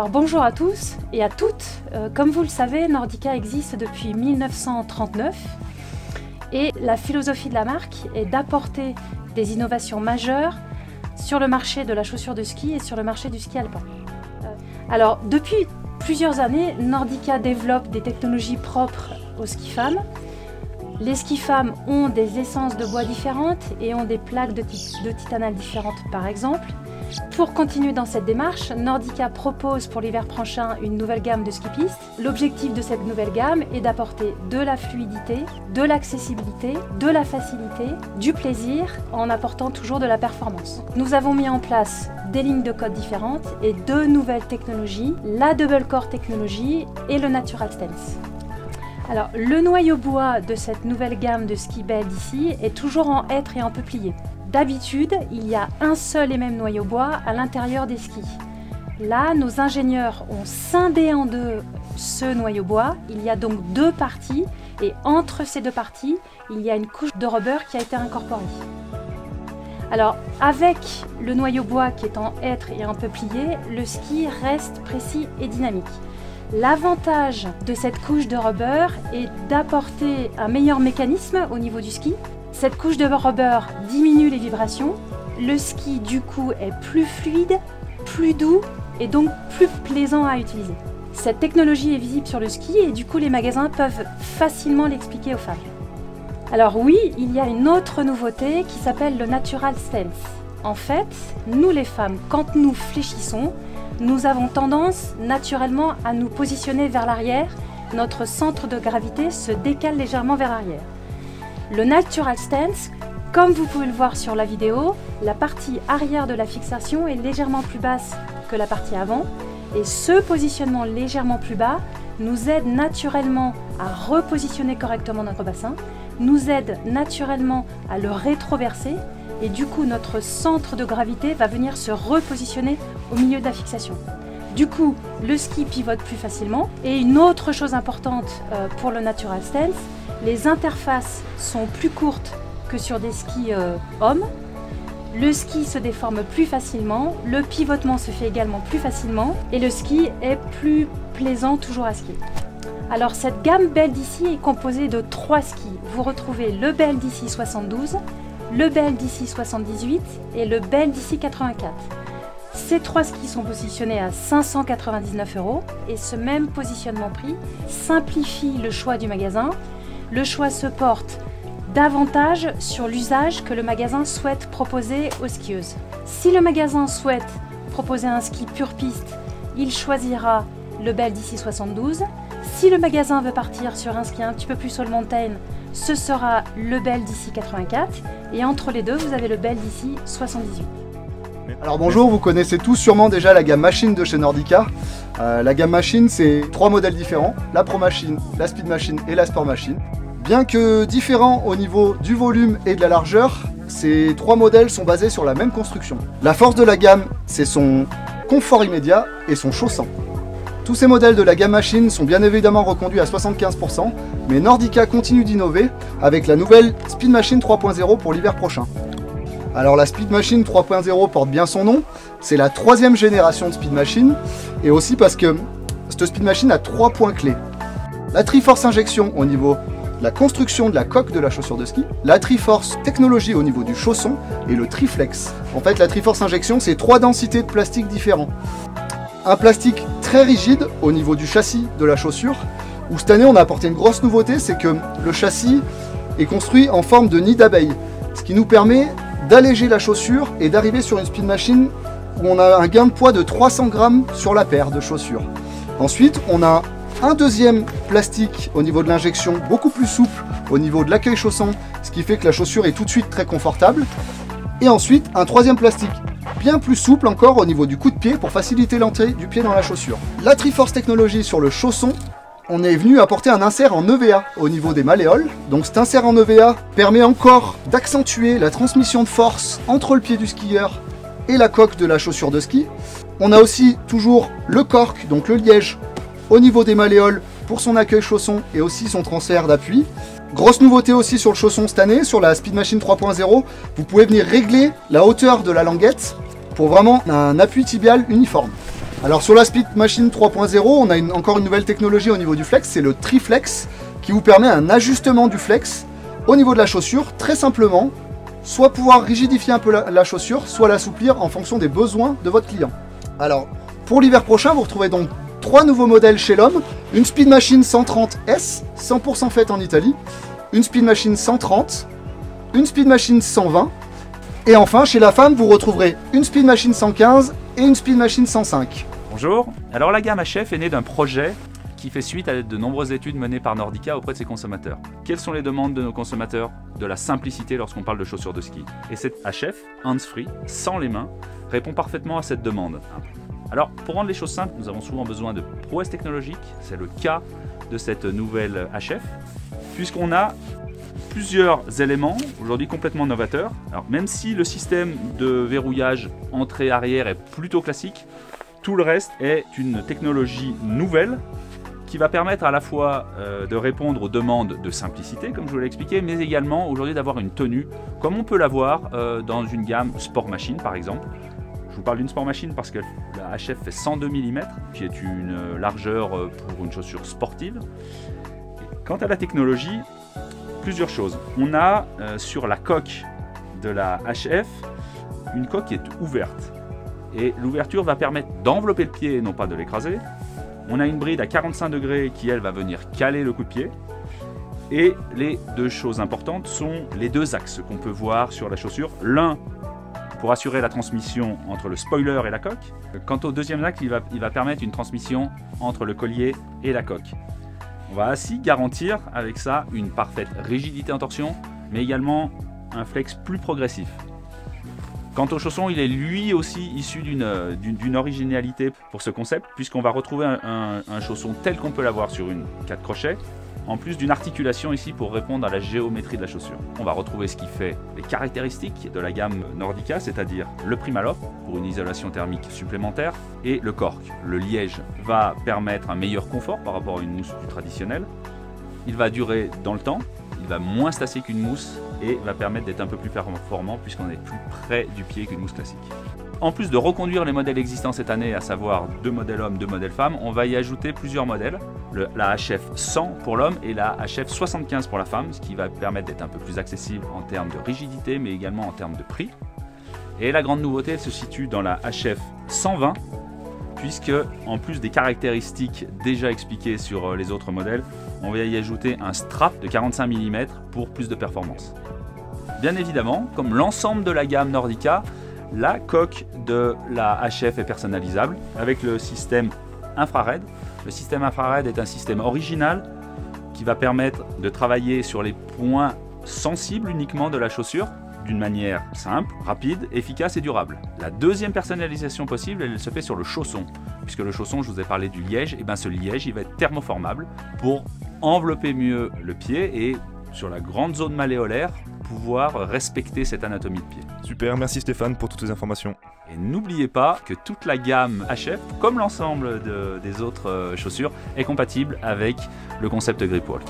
Alors bonjour à tous et à toutes. Comme vous le savez, Nordica existe depuis 1939 et la philosophie de la marque est d'apporter des innovations majeures sur le marché de la chaussure de ski et sur le marché du ski alpin. Alors depuis plusieurs années, Nordica développe des technologies propres aux skis femmes. Les skis femmes ont des essences de bois différentes et ont des plaques de titanal différentes par exemple. Pour continuer dans cette démarche, Nordica propose pour l'hiver prochain une nouvelle gamme de ski-pistes. L'objectif de cette nouvelle gamme est d'apporter de la fluidité, de l'accessibilité, de la facilité, du plaisir en apportant toujours de la performance. Nous avons mis en place des lignes de code différentes et deux nouvelles technologies, la Double Core technologie et le Natural Stance. Alors, le noyau bois de cette nouvelle gamme de ski Belle d'ici est toujours en hêtre et en peuplier. D'habitude, il y a un seul et même noyau bois à l'intérieur des skis. Là, nos ingénieurs ont scindé en deux ce noyau bois. Il y a donc deux parties et entre ces deux parties, il y a une couche de rubber qui a été incorporée. Alors, avec le noyau bois qui est en hêtre et en peuplier, le ski reste précis et dynamique. L'avantage de cette couche de rubber est d'apporter un meilleur mécanisme au niveau du ski. Cette couche de rubber diminue les vibrations. Le ski, du coup, est plus fluide, plus doux et donc plus plaisant à utiliser. Cette technologie est visible sur le ski et du coup, les magasins peuvent facilement l'expliquer aux femmes. Alors oui, il y a une autre nouveauté qui s'appelle le Natural Stance. En fait, nous les femmes, quand nous fléchissons, nous avons tendance naturellement à nous positionner vers l'arrière. Notre centre de gravité se décale légèrement vers l'arrière. Le Natural Stance, comme vous pouvez le voir sur la vidéo, la partie arrière de la fixation est légèrement plus basse que la partie avant et ce positionnement légèrement plus bas nous aide naturellement à repositionner correctement notre bassin, nous aide naturellement à le rétroverser et du coup notre centre de gravité va venir se repositionner au milieu de la fixation. Du coup, le ski pivote plus facilement. Et une autre chose importante pour le Natural Stance, les interfaces sont plus courtes que sur des skis hommes. Le ski se déforme plus facilement, le pivotement se fait également plus facilement et le ski est plus plaisant toujours à skier. Alors cette gamme Belle d'ici est composée de 3 skis. Vous retrouvez le Belle d'ici 72, le Belle d'ici 78 et le Belle d'ici 84. Ces 3 skis sont positionnés à 599 € et ce même positionnement prix simplifie le choix du magasin. Le choix se porte davantage sur l'usage que le magasin souhaite proposer aux skieuses. Si le magasin souhaite proposer un ski pure piste, il choisira le Belle d'ici 72. Si le magasin veut partir sur un ski un petit peu plus all mountain, ce sera le Belle d'ici 84 et entre les deux, vous avez le Belle d'ici 78. Alors bonjour, vous connaissez tous sûrement déjà la gamme Machine de chez Nordica. La gamme Machine, c'est 3 modèles différents, la Pro Machine, la Speed Machine et la Sport Machine. Bien que différents au niveau du volume et de la largeur, ces 3 modèles sont basés sur la même construction. La force de la gamme, c'est son confort immédiat et son chaussant. Tous ces modèles de la gamme Machine sont bien évidemment reconduits à 75%, mais Nordica continue d'innover avec la nouvelle Speed Machine 3.0 pour l'hiver prochain. Alors la Speed Machine 3.0 porte bien son nom, c'est la 3e génération de Speed Machine, et aussi parce que cette Speed Machine a 3 points clés. La Triforce injection au niveau de la construction de la coque de la chaussure de ski, la Triforce technologie au niveau du chausson, et le Triflex. En fait la Triforce injection c'est 3 densités de plastique différents. Un plastique très rigide au niveau du châssis de la chaussure, où cette année on a apporté une grosse nouveauté, c'est que le châssis est construit en forme de nid d'abeille, ce qui nous permet d'alléger la chaussure et d'arriver sur une Speed Machine où on a un gain de poids de 300 grammes sur la paire de chaussures. Ensuite, on a un deuxième plastique au niveau de l'injection, beaucoup plus souple au niveau de l'accueil chausson, ce qui fait que la chaussure est tout de suite très confortable. Et ensuite, un troisième plastique bien plus souple encore au niveau du coup de pied pour faciliter l'entrée du pied dans la chaussure. La Triforce technologie sur le chausson, on est venu apporter un insert en EVA au niveau des malléoles. Donc cet insert en EVA permet encore d'accentuer la transmission de force entre le pied du skieur et la coque de la chaussure de ski. On a aussi toujours le cork, donc le liège, au niveau des malléoles pour son accueil chausson et aussi son transfert d'appui. Grosse nouveauté aussi sur le chausson cette année, sur la Speed Machine 3.0, vous pouvez venir régler la hauteur de la languette pour vraiment un appui tibial uniforme. Alors sur la Speed Machine 3.0, on a encore une nouvelle technologie au niveau du flex, c'est le Triflex, qui vous permet un ajustement du flex au niveau de la chaussure, très simplement, soit pouvoir rigidifier un peu la chaussure, soit l'assouplir en fonction des besoins de votre client. Alors, pour l'hiver prochain, vous retrouvez donc 3 nouveaux modèles chez l'homme, une Speed Machine 130S, 100% faite en Italie, une Speed Machine 130, une Speed Machine 120, et enfin, chez la femme, vous retrouverez une Speed Machine 115 et une Speed Machine 105. Bonjour, alors la gamme HF est née d'un projet qui fait suite à de nombreuses études menées par Nordica auprès de ses consommateurs. Quelles sont les demandes de nos consommateurs? De la simplicité lorsqu'on parle de chaussures de ski. Et cette HF, hands-free, sans les mains, répond parfaitement à cette demande. Alors, pour rendre les choses simples, nous avons souvent besoin de prouesses technologiques. C'est le cas de cette nouvelle HF, puisqu'on a plusieurs éléments aujourd'hui complètement novateurs. Alors, même si le système de verrouillage entrée-arrière est plutôt classique, tout le reste est une technologie nouvelle qui va permettre à la fois de répondre aux demandes de simplicité, comme je vous l'ai expliqué, mais également aujourd'hui d'avoir une tenue, comme on peut l'avoir dans une gamme Sport Machine par exemple. Je vous parle d'une Sport Machine parce que la HF fait 102 mm, qui est une largeur pour une chaussure sportive. Et quant à la technologie, plusieurs choses. On a sur la coque de la HF une coque qui est ouverte. Et l'ouverture va permettre d'envelopper le pied et non pas de l'écraser. On a une bride à 45 degrés qui, elle, va venir caler le coup de pied. Et les deux choses importantes sont les deux axes qu'on peut voir sur la chaussure. L'un pour assurer la transmission entre le spoiler et la coque. Quant au deuxième axe, il va permettre une transmission entre le collier et la coque. On va ainsi garantir avec ça une parfaite rigidité en torsion, mais également un flex plus progressif. Quant au chausson, il est lui aussi issu d'une originalité pour ce concept, puisqu'on va retrouver un chausson tel qu'on peut l'avoir sur une 4 crochets, en plus d'une articulation ici pour répondre à la géométrie de la chaussure. On va retrouver ce qui fait les caractéristiques de la gamme Nordica, c'est-à-dire le Primaloft pour une isolation thermique supplémentaire, et le cork. Le liège va permettre un meilleur confort par rapport à une mousse plus traditionnelle. Il va durer dans le temps. Il va moins se tasser qu'une mousse et va permettre d'être un peu plus performant puisqu'on est plus près du pied qu'une mousse classique. En plus de reconduire les modèles existants cette année, à savoir 2 modèles hommes, 2 modèles femmes, on va y ajouter plusieurs modèles. La HF 100 pour l'homme et la HF 75 pour la femme, ce qui va permettre d'être un peu plus accessible en termes de rigidité mais également en termes de prix. Et la grande nouveauté, elle se situe dans la HF 120, puisque en plus des caractéristiques déjà expliquées sur les autres modèles, on va y ajouter un strap de 45 mm pour plus de performance. Bien évidemment, comme l'ensemble de la gamme Nordica, la coque de la HF est personnalisable avec le système infrared. Le système infrared est un système original qui va permettre de travailler sur les points sensibles uniquement de la chaussure d'une manière simple, rapide, efficace et durable. La deuxième personnalisation possible, elle se fait sur le chausson. Puisque le chausson, je vous ai parlé du liège, et bien ce liège, il va être thermoformable pour envelopper mieux le pied et sur la grande zone malléolaire, pouvoir respecter cette anatomie de pied. Super, merci Stéphane pour toutes ces informations. Et n'oubliez pas que toute la gamme HF, comme l'ensemble des autres chaussures, est compatible avec le concept Gripwalk.